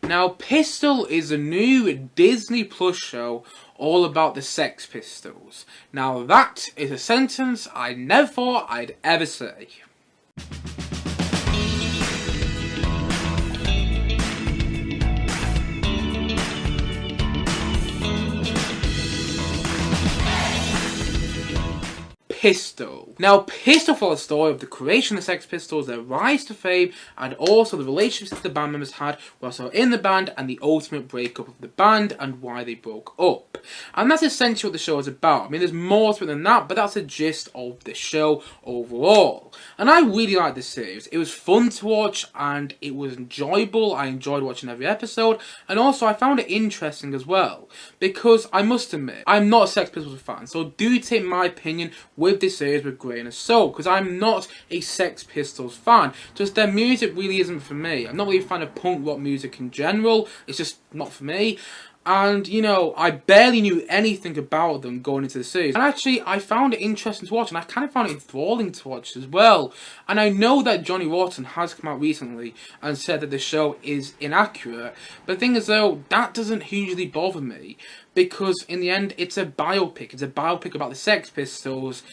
Now, Pistol is a new Disney Plus show all about the Sex Pistols. Now, that is a sentence I never thought I'd ever say. Pistol. Now, Pistol follows the story of the creation of the Sex Pistols, their rise to fame, and also the relationships that the band members had while they were in the band, and the ultimate breakup of the band and why they broke up. And that's essentially what the show is about. I mean, there's more to it than that, but that's the gist of the show overall. And I really liked this series. It was fun to watch, and it was enjoyable. I enjoyed watching every episode, and also I found it interesting as well, because I must admit, I'm not a Sex Pistols fan, so do take my opinion with this series with grain of salt, because I'm not a Sex Pistols fan. Just their music really isn't for me. I'm not really a fan of punk rock music in general. It's just not for me. And, you know, I barely knew anything about them going into the series. And actually, I found it interesting to watch, and I kind of found it enthralling to watch as well. And I know that Johnny Rotten has come out recently and said that the show is inaccurate. But the thing is, though, that doesn't hugely bother me, because in the end, it's a biopic. It's a biopic about the Sex Pistols.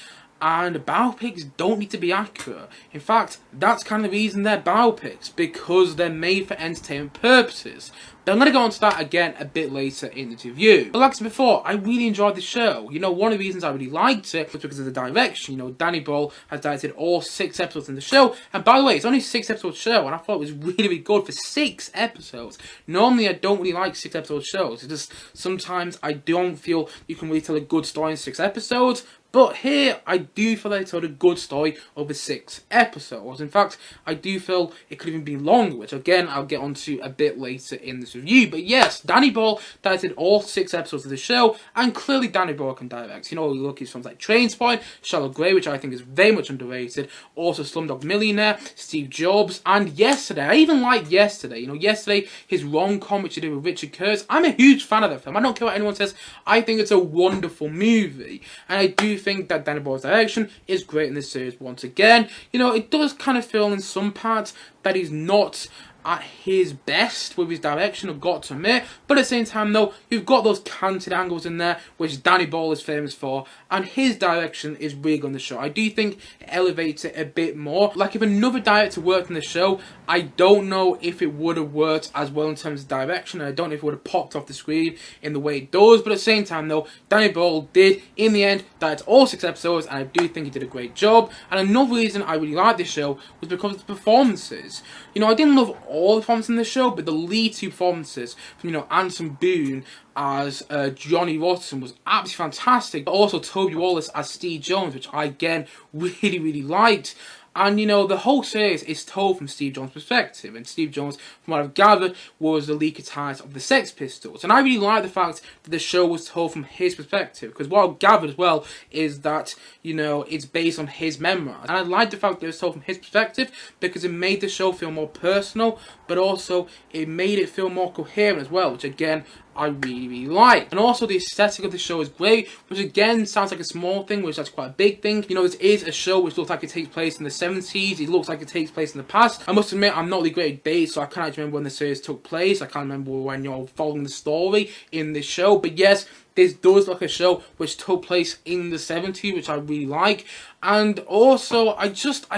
And biopics don't need to be accurate. In fact, that's kind of the reason they're biopics, because they're made for entertainment purposes. But I'm going to go on to that again a bit later in the review. But like I said before, I really enjoyed the show. You know, one of the reasons I really liked it was because of the direction. You know, Danny Boyle has directed all 6 episodes in the show. And by the way, it's only a 6-episode show, and I thought it was really, really good for 6 episodes. Normally, I don't really like 6-episode shows. It's just, sometimes I don't feel you can really tell a good story in 6 episodes. But here, I do feel they told a good story over 6 episodes. In fact, I do feel it could even be longer, which again, I'll get onto a bit later in this review. But yes, Danny Boyle directed all 6 episodes of the show, and clearly Danny Boyle can direct. You know, you look at films like Trainspotting, Shallow Grey, which I think is very much underrated, also Slumdog Millionaire, Steve Jobs, and Yesterday. I even like Yesterday. You know, Yesterday, his rom-com, which he did with Richard Curtis. I'm a huge fan of that film. I don't care what anyone says. I think it's a wonderful movie, and I do think that Danny Boyle's direction is great in this series once again. You know, it does kind of feel in some parts that he's not at his best with his direction, I've got to admit, but at the same time though, you've got those canted angles in there, which Danny Boyle is famous for, and his direction is really good on the show. I do think it elevates it a bit more. Like, if another director worked on the show, I don't know if it would have worked as well in terms of direction, and I don't know if it would have popped off the screen in the way it does, but at the same time though, Danny Boyle did, in the end, direct all 6 episodes, and I do think he did a great job. And another reason I really liked this show was because of the performances. You know, I didn't love all the performances in the show, but the lead 2 performances from, you know, Anson Boone as Johnny Rotten was absolutely fantastic. But also Toby Wallace as Steve Jones, which I again really, really liked. And, you know, the whole series is told from Steve Jones' perspective. And Steve Jones, from what I've gathered, was the lead guitarist of the Sex Pistols. And I really like the fact that the show was told from his perspective. Because what I've gathered as well is that, you know, it's based on his memoirs. And I like the fact that it was told from his perspective, because it made the show feel more personal. But also, it made it feel more coherent as well. Which, again, I really, really like. And also the aesthetic of the show is great, which again sounds like a small thing, which that's quite a big thing. You know, this is a show which looks like it takes place in the 70s. It looks like it takes place in the past. I must admit, I'm not really great at dates, so I can't remember when the series took place. I can't remember when you're following the story in this show. But yes, this does look like a show which took place in the 70s, which I really like. And also, I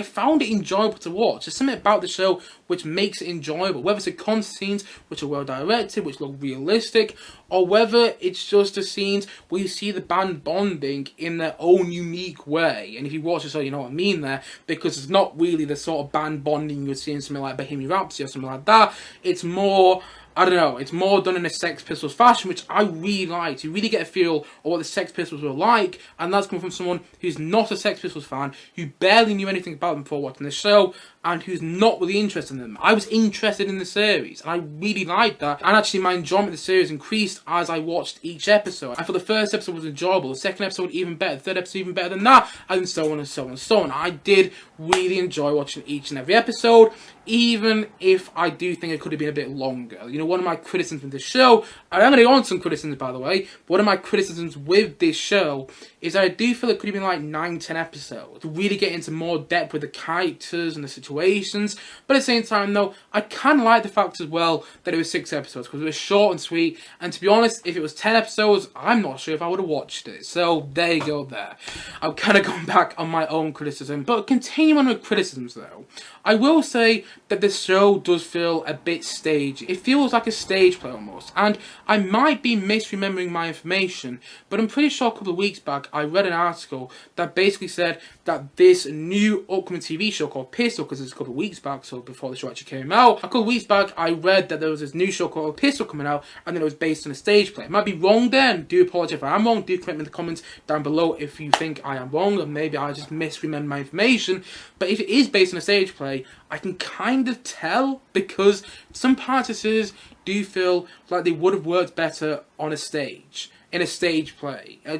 found it enjoyable to watch. There's something about the show which makes it enjoyable. Whether it's the concert scenes, which are well directed, which look realistic, or whether it's just the scenes where you see the band bonding in their own unique way. And if you watch the show, you know what I mean there, because it's not really the sort of band bonding you would see in something like Bohemian Rhapsody or something like that. It's more, I don't know, it's more done in a Sex Pistols fashion, which I really liked. You really get a feel of what the Sex Pistols were like, and that's coming from someone who's not a Sex Pistols fan, who barely knew anything about them before watching the show, and who's not really interested in them. I was interested in the series, and I really liked that. And actually, my enjoyment of the series increased as I watched each episode. I thought the first episode was enjoyable, the second episode even better, the third episode even better than that, and so on and so on and so on. I did really enjoy watching each and every episode, even if I do think it could have been a bit longer. You know, one of my criticisms with this show, I'm going to go on some criticisms by the way, but one of my criticisms with this show is that I do feel it could have been like 9-10 episodes to really get into more depth with the characters and the situation situations. But at the same time though, I kind of like the fact as well that it was 6 episodes, because it was short and sweet, and to be honest, if it was 10 episodes, I'm not sure if I would have watched it. So there you go there. I'm kind of going back on my own criticism. But continuing with criticisms though, I will say that this show does feel a bit stagey. It feels like a stage play almost, and I might be misremembering my information, but I'm pretty sure a couple of weeks back I read an article that basically said that this new upcoming TV show called Pistol, because it's a couple of weeks back, so before the show actually came out, a couple of weeks back I read that there was this new show called Pistol coming out, and then it was based on a stage play. I might be wrong there, and do apologise if I am wrong. Do correct me in the comments down below if you think I am wrong, or maybe I just misremember my information. But if it is based on a stage play, I can kind of tell, because some parts of this do feel like they would have worked better on a stage, in a stage play. I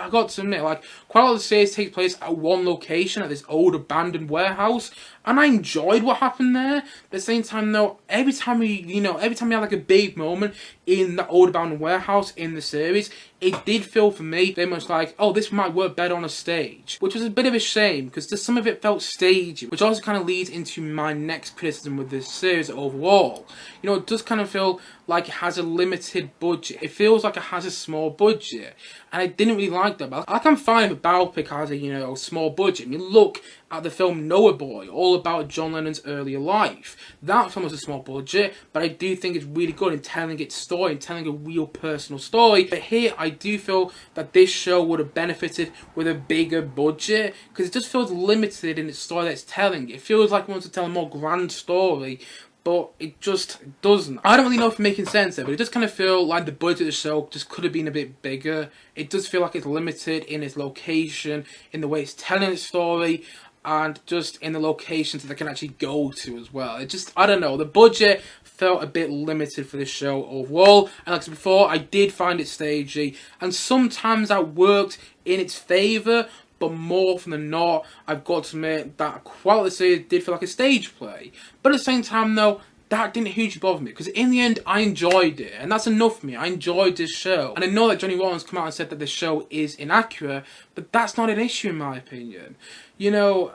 got to admit, like, quite a lot of the series takes place at one location, at this old abandoned warehouse, and I enjoyed what happened there. But at the same time though, every time we had like a big moment in the old abandoned warehouse in the series, it did feel for me very much like, oh, this might work better on a stage, which was a bit of a shame, because some of it felt stagey, which also kind of leads into my next criticism with this series overall. You know, it does kind of feel like it has a limited budget. It feels like it has a small budget, and I didn't really like that. But like, I'm fine if a biopic has a small budget. I mean, look at the film Noah Boy, all about John Lennon's earlier life. That film was a small budget, but I do think it's really good in telling its story and telling a real personal story. But here, I do feel that this show would have benefited with a bigger budget, because it just feels limited in its story that it's telling. It feels like it wants to tell a more grand story, but it just doesn't. I don't really know if I'm making sense there, but it does kind of feel like the budget of the show just could have been a bit bigger. It does feel like it's limited in its location, in the way it's telling its story, and just in the locations that they can actually go to as well. It just, I don't know, the budget felt a bit limited for this show overall. And like I said before, I did find it stagey, and sometimes that worked in its favour, but more often than not, I've got to admit that quite the series did feel like a stage play. But at the same time though, that didn't hugely bother me, because in the end I enjoyed it, and that's enough for me. I enjoyed this show, and I know that Johnny Rollins come out and said that the show is inaccurate, but that's not an issue in my opinion. You know,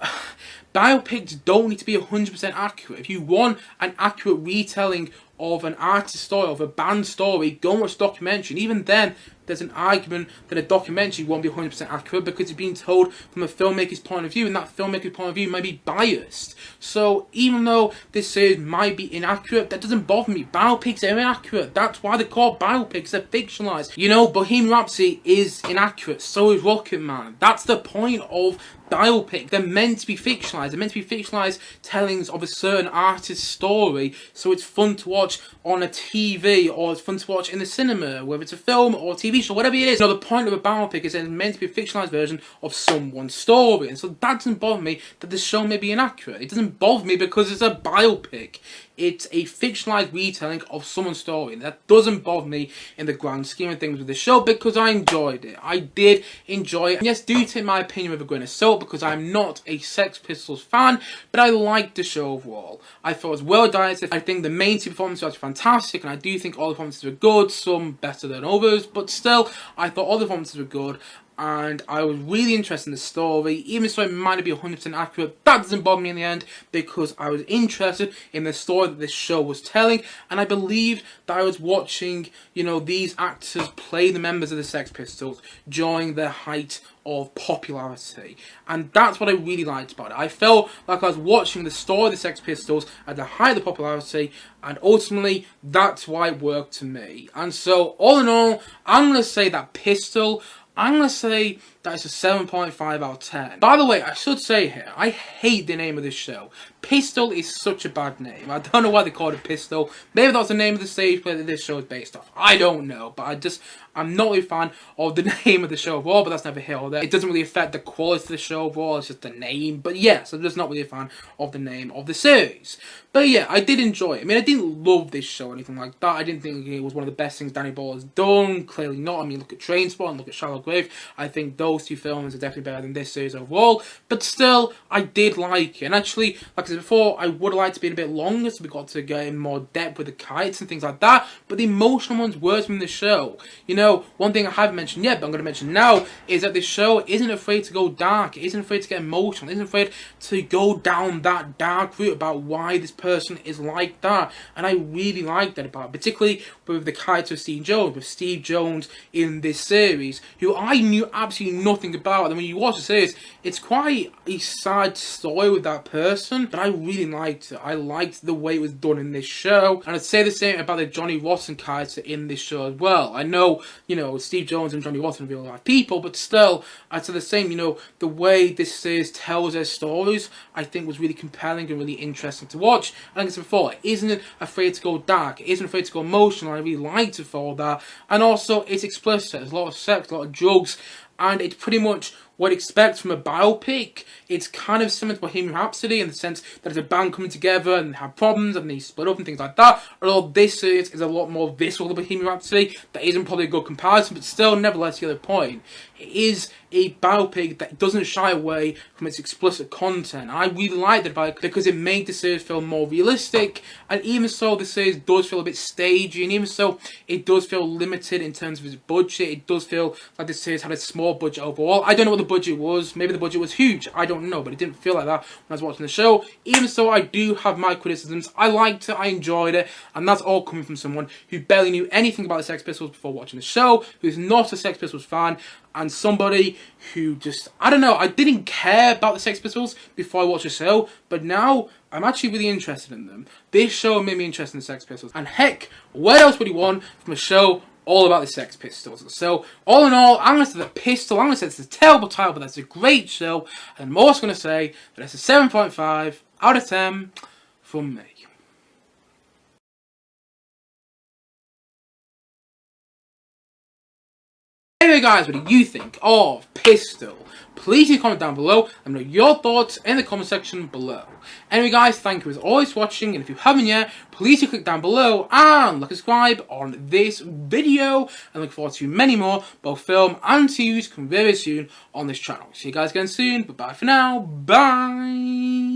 biopics don't need to be 100% accurate. If you want an accurate retelling of an artist story, of a band story, go and watch a documentary. And even then, there's an argument that a documentary won't be 100% accurate, because it's being told from a filmmaker's point of view, and that filmmaker's point of view might be biased. So even though this series might be inaccurate, that doesn't bother me. Biopics are inaccurate. That's why they're called biopics. They're fictionalized. You know, Bohemian Rhapsody is inaccurate. So is Rocket Man. That's the point of biopic. They're meant to be fictionalized. They're meant to be fictionalized tellings of a certain artist's story, so it's fun to watch on a TV, or it's fun to watch in the cinema, whether it's a film or a TV show, whatever it is. You know, the point of a biopic is that it's meant to be a fictionalized version of someone's story, and so that doesn't bother me that the show may be inaccurate. It doesn't bother me because it's a biopic. It's a fictionalized retelling of someone's story, and that doesn't bother me in the grand scheme of things with the show, because I enjoyed it. I did enjoy it. And yes, do take my opinion with a grain of salt, because I'm not a Sex Pistols fan, but I liked the show overall. I thought it was well directed. I think the main two performances were fantastic, and I do think all the performances were good, some better than others, but still, I thought all the performances were good. And I was really interested in the story, even so it might not be 100% accurate. That doesn't bother me in the end, because I was interested in the story that this show was telling, and I believed that I was watching, these actors play the members of the Sex Pistols during their height of popularity, and that's what I really liked about it. I felt like I was watching the story of the Sex Pistols at the height of the popularity, and ultimately that's why it worked to me. And so all in all, I'm going to say that Pistol, I'm going to say that it's a 7.5 out of 10. By the way, I should say here, I hate the name of this show. Pistol is such a bad name. I don't know why they called it Pistol. Maybe that's the name of the stage play that this show is based off. I don't know, but I'm not really a fan of the name of the show overall, but that's never here or there. It doesn't really affect the quality of the show overall, it's just the name. But yes, I'm just not really a fan of the name of the series. But yeah, I did enjoy it. I mean, I didn't love this show or anything like that. I didn't think it was one of the best things Danny Boyle has done. Clearly not. I mean, look at Trainspotting, look at Shallow Grave. I think those those two films are definitely better than this series overall, but still, I did like it. And actually, like I said before, I would have liked to be a bit longer so we got to get in more depth with the kites and things like that, but the emotional ones were from the show. You know, one thing I haven't mentioned yet, but I'm going to mention now, is that this show isn't afraid to go dark, it isn't afraid to get emotional, it isn't afraid to go down that dark route about why this person is like that, and I really like that about it, particularly with the character of Steve Jones in this series, who I knew absolutely nothing about, and when you watch the series, it's quite a sad story with that person, but I really liked it. I liked the way it was done in this show, and I'd say the same about the Johnny Watson character in this show as well. I know, you know, Steve Jones and Johnny Watson are real life people, but still, I'd say the same, you know, the way this series tells their stories, I think was really compelling and really interesting to watch. And like I said before, it isn't afraid to go dark, it isn't afraid to go emotional, I really liked it for that, and also it's explicit, there's a lot of sex, a lot of drugs, and it's pretty much what I'd expect from a biopic. It's kind of similar to Bohemian Rhapsody in the sense that there's a band coming together and they have problems and they split up and things like that. Although this series is a lot more visceral than Bohemian Rhapsody. That isn't probably a good comparison, but still, nevertheless, the other point. It is a biopic that doesn't shy away from its explicit content. I really like that about it because it made the series feel more realistic, and even so, the series does feel a bit stagey, and even so, it does feel limited in terms of its budget. It does feel like the series had a small budget overall. I don't know what the budget was. Maybe the budget was huge. I don't know, but it didn't feel like that when I was watching the show. Even so, I do have my criticisms. I liked it, I enjoyed it, and that's all coming from someone who barely knew anything about the Sex Pistols before watching the show, who's not a Sex Pistols fan, and somebody who just, I don't know, I didn't care about the Sex Pistols before I watched the show, but now I'm actually really interested in them. This show made me interested in the Sex Pistols, and heck, what else would you want from a show all about the Sex Pistols? So, all in all, I'm going to say that Pistol, I'm going to say it's a terrible title, but that's a great show, and I'm also going to say that it's a 7.5 out of 10 from me. Anyway guys, what do you think of Pistol? Please leave a comment down below. Let me know your thoughts in the comment section below. Anyway guys, thank you as always for watching, and if you haven't yet, please click down below and like subscribe on this video, and look forward to many more, both film and series, come very soon on this channel. See you guys again soon, but bye for now, bye!